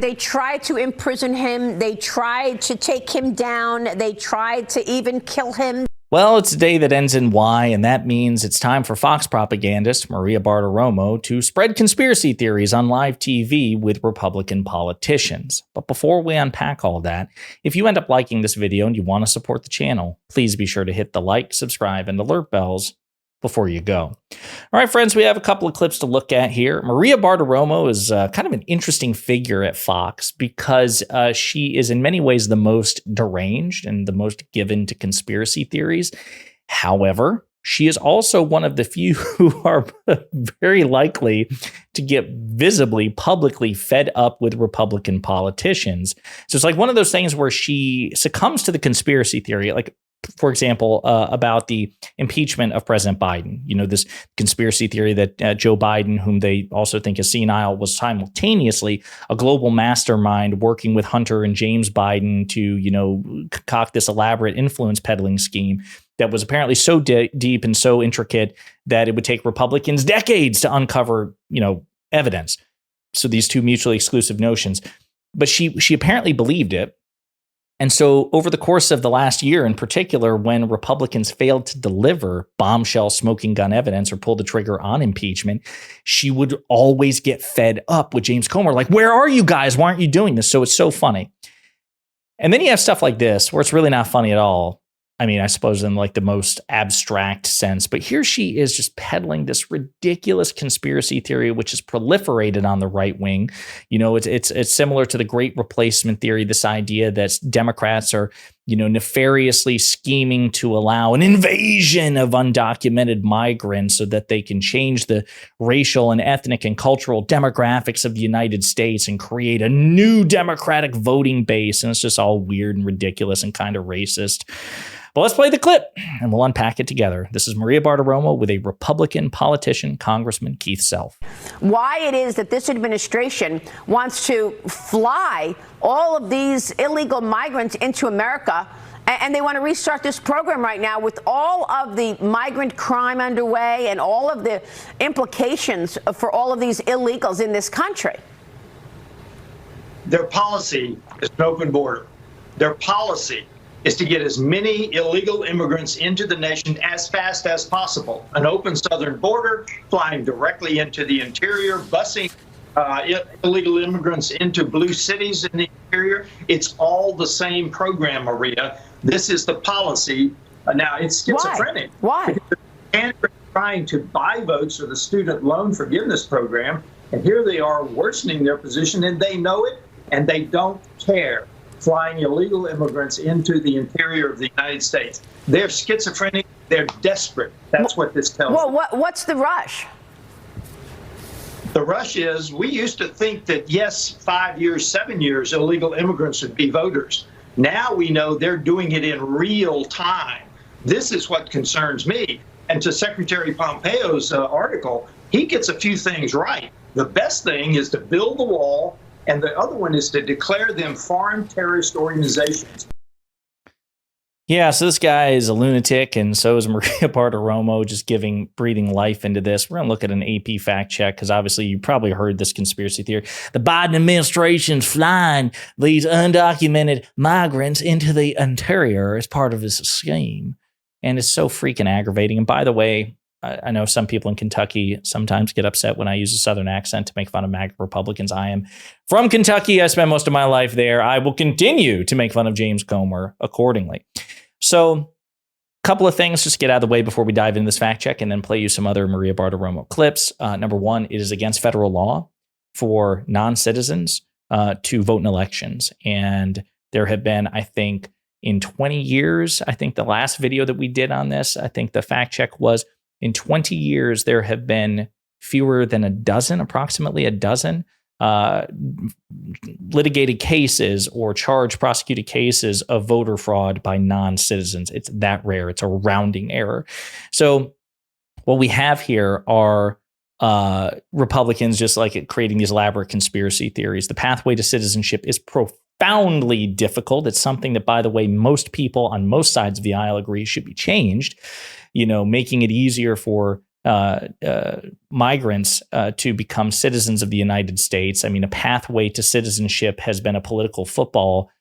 They tried to imprison him. They tried to take him down. They tried to even kill him. Well, it's a day that ends in Y, and that means it's time for Fox propagandist Maria Bartiromo to spread conspiracy theories on live TV with Republican politicians. But before we unpack all that, if you end up liking this video and you want to support the channel, please be sure to hit the like, subscribe, and alert bells before you go. All right, friends, we have a couple of clips to look at here. Maria Bartiromo is kind of an interesting figure at Fox because she is in many ways the most deranged and the most given to conspiracy theories. However, she is also one of the few who are very likely to get visibly, publicly fed up with Republican politicians. So it's like one of those things where she succumbs to the conspiracy theory, like, for example, about the impeachment of President Biden. You know, this conspiracy theory that Joe Biden, whom they also think is senile, was simultaneously a global mastermind working with Hunter and James Biden to, you know, concoct this elaborate influence peddling scheme that was apparently so deep and so intricate that it would take Republicans decades to uncover, you know, evidence. So these two mutually exclusive notions. But she apparently believed it. And so over the course of the last year in particular, when Republicans failed to deliver bombshell smoking gun evidence or pull the trigger on impeachment, she would always get fed up with James Comer. Like, where are you guys? Why aren't you doing this? So it's so funny. And then you have stuff like this where it's really not funny at all. I mean, I suppose in like the most abstract sense, but here she is just peddling this ridiculous conspiracy theory, which is proliferated on the right wing. You know, it's similar to the Great Replacement theory, this idea that Democrats are, you know, nefariously scheming to allow an invasion of undocumented migrants so that they can change the racial and ethnic and cultural demographics of the United States and create a new Democratic voting base. And it's just all weird and ridiculous and kind of racist. But let's play the clip and we'll unpack it together. This is Maria Bartiromo with a Republican politician, Congressman Keith Self. Why it is that this administration wants to fly all of these illegal migrants into America, and they want to restart this program right now with all of the migrant crime underway and all of the implications for all of these illegals in this country. Their policy is an open border. Their policy is to get as many illegal immigrants into the nation as fast as possible. An open southern border, flying directly into the interior, busing illegal immigrants into blue cities in the interior. It's all the same program, Maria. This is the policy. Now, it's schizophrenic. Why? Because the candidates trying to buy votes for the student loan forgiveness program, and here they are worsening their position, and they know it, and they don't care. Flying illegal immigrants into the interior of the United States. They're schizophrenic. They're desperate. That's what this tells me. Well, what's the rush? The rush is, we used to think that, yes, 5 years, 7 years, illegal immigrants would be voters. Now we know they're doing it in real time. This is what concerns me. And to Secretary Pompeo's article, he gets a few things right. The best thing is to build the wall, and the other one is to declare them foreign terrorist organizations. Yeah, so this guy is a lunatic, and so is Maria Bartiromo, just breathing life into this. We're going to look at an AP fact check, because obviously you probably heard this conspiracy theory. The Biden administration's flying these undocumented migrants into the interior as part of this scheme. And it's so freaking aggravating. And by the way, I know some people in Kentucky sometimes get upset when I use a Southern accent to make fun of MAGA Republicans. I am from Kentucky. I spent most of my life there. I will continue to make fun of James Comer accordingly. So a couple of things just to get out of the way before we dive into this fact check and then play you some other Maria Bartiromo clips. Number one, it is against federal law for non-citizens to vote in elections. And there have been, I think, in 20 years, I think the last video that we did on this, I think the fact check was, in 20 years, there have been fewer than approximately a dozen litigated cases or prosecuted cases of voter fraud by non-citizens. It's that rare. It's a rounding error. So what we have here are Republicans just like creating these elaborate conspiracy theories. The pathway to citizenship is profoundly difficult. It's something that, by the way, most people on most sides of the aisle agree should be changed. You know, making it easier for migrants to become citizens of the United States. I mean, a pathway to citizenship has been a political football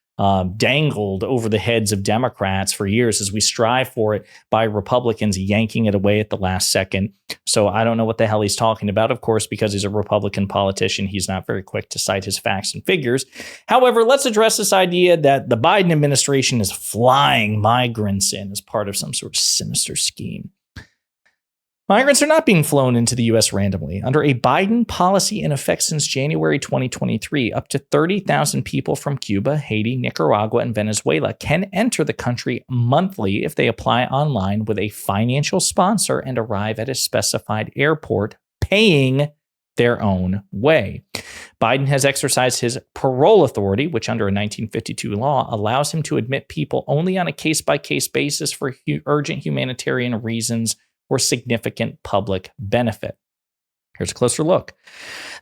dangled over the heads of Democrats for years as we strive for it by Republicans yanking it away at the last second. So I don't know what the hell he's talking about. Of course, because he's a Republican politician, he's not very quick to cite his facts and figures. However, let's address this idea that the Biden administration is flying migrants in as part of some sort of sinister scheme. Migrants are not being flown into the U.S. randomly. Under a Biden policy in effect since January 2023, up to 30,000 people from Cuba, Haiti, Nicaragua, and Venezuela can enter the country monthly if they apply online with a financial sponsor and arrive at a specified airport, paying their own way. Biden has exercised his parole authority, which under a 1952 law allows him to admit people only on a case-by-case basis for urgent humanitarian reasons or significant public benefit. Here's a closer look.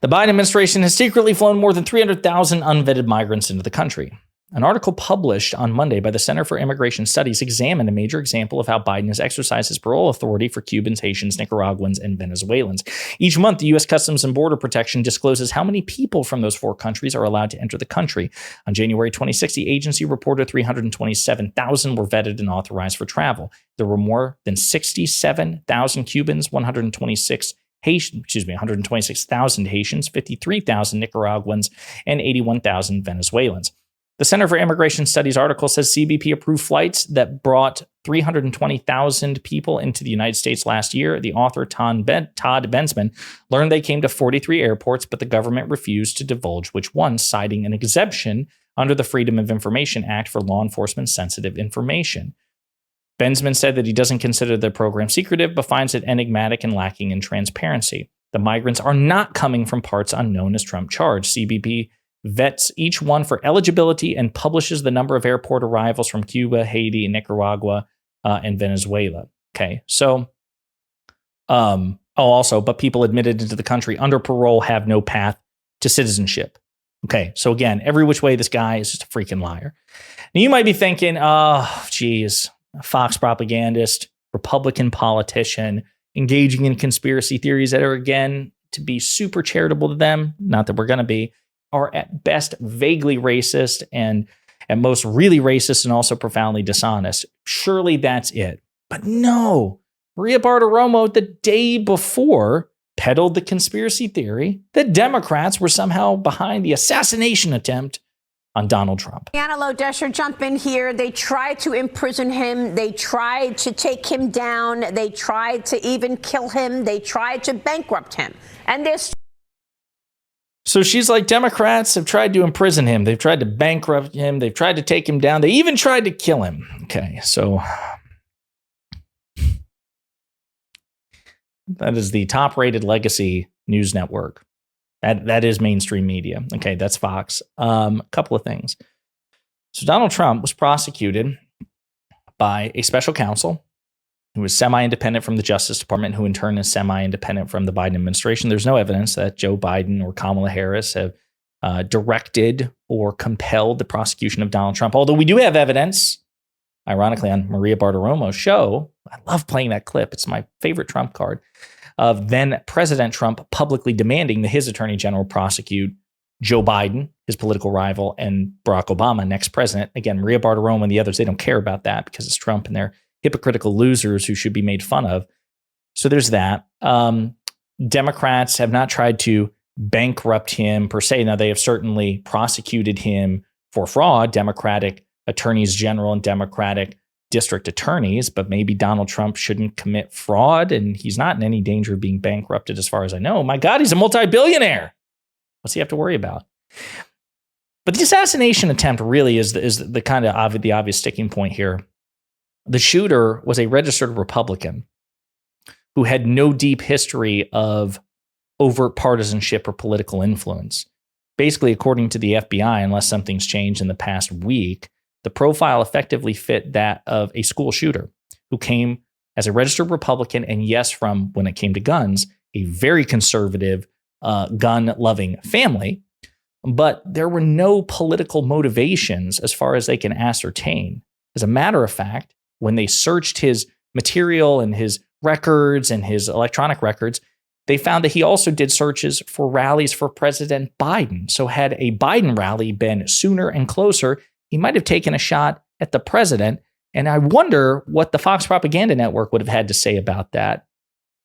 The Biden administration has secretly flown more than 300,000 unvetted migrants into the country. An article published on Monday by the Center for Immigration Studies examined a major example of how Biden has exercised his parole authority for Cubans, Haitians, Nicaraguans, and Venezuelans. Each month, the U.S. Customs and Border Protection discloses how many people from those four countries are allowed to enter the country. On January 26, the agency reported 327,000 were vetted and authorized for travel. There were more than 67,000 Cubans, 126,000 Haitians, 53,000 Nicaraguans, and 81,000 Venezuelans. The Center for Immigration Studies article says CBP approved flights that brought 320,000 people into the United States last year. The author, Todd Bensman, learned they came to 43 airports, but the government refused to divulge which ones, citing an exemption under the Freedom of Information Act for law enforcement sensitive information. Bensman said that he doesn't consider the program secretive, but finds it enigmatic and lacking in transparency. The migrants are not coming from parts unknown as Trump charged. CBP vets each one for eligibility and publishes the number of airport arrivals from Cuba, Haiti, Nicaragua, and Venezuela. Okay, so, but people admitted into the country under parole have no path to citizenship. Okay, so again, every which way this guy is just a freaking liar. Now you might be thinking, oh, geez, a Fox propagandist, Republican politician, engaging in conspiracy theories that are, again, to be super charitable to them, not that we're going to be, are at best vaguely racist and at most really racist and also profoundly dishonest. Surely that's it. But no, Maria Bartiromo the day before peddled the conspiracy theory that Democrats were somehow behind the assassination attempt on Donald Trump. Anna Lodesher, jump in here. They tried to imprison him. They tried to take him down. They tried to even kill him. They tried to bankrupt him. And they're So she's like, Democrats have tried to imprison him. They've tried to bankrupt him. They've tried to take him down. They even tried to kill him. Okay, so that is the top-rated legacy news network. That is mainstream media. Okay, that's Fox. A couple of things. So Donald Trump was prosecuted by a special counsel who was semi-independent from the Justice Department, who in turn is semi-independent from the Biden administration. There's no evidence that Joe Biden or Kamala Harris have directed or compelled the prosecution of Donald Trump. Although we do have evidence, ironically, on Maria Bartiromo's show. I love playing that clip. It's my favorite Trump card, of then President Trump publicly demanding that his attorney general prosecute Joe Biden, his political rival, and Barack Obama, next president. Again, Maria Bartiromo and the others, they don't care about that because it's Trump and they're hypocritical losers who should be made fun of. So there's that. Democrats have not tried to bankrupt him per se. Now, they have certainly prosecuted him for fraud, Democratic attorneys general and Democratic district attorneys, but maybe Donald Trump shouldn't commit fraud and he's not in any danger of being bankrupted as far as I know. My God, he's a multi-billionaire. What's he have to worry about? But the assassination attempt really is the kind of the obvious sticking point here. The shooter was a registered Republican who had no deep history of overt partisanship or political influence. Basically, according to the FBI, unless something's changed in the past week, the profile effectively fit that of a school shooter who came as a registered Republican and, yes, from, when it came to guns, a very conservative, gun-loving family. But there were no political motivations as far as they can ascertain. As a matter of fact, when they searched his material and his records and his electronic records, they found that he also did searches for rallies for President Biden. So had a Biden rally been sooner and closer, he might have taken a shot at the president. And I wonder what the Fox Propaganda Network would have had to say about that.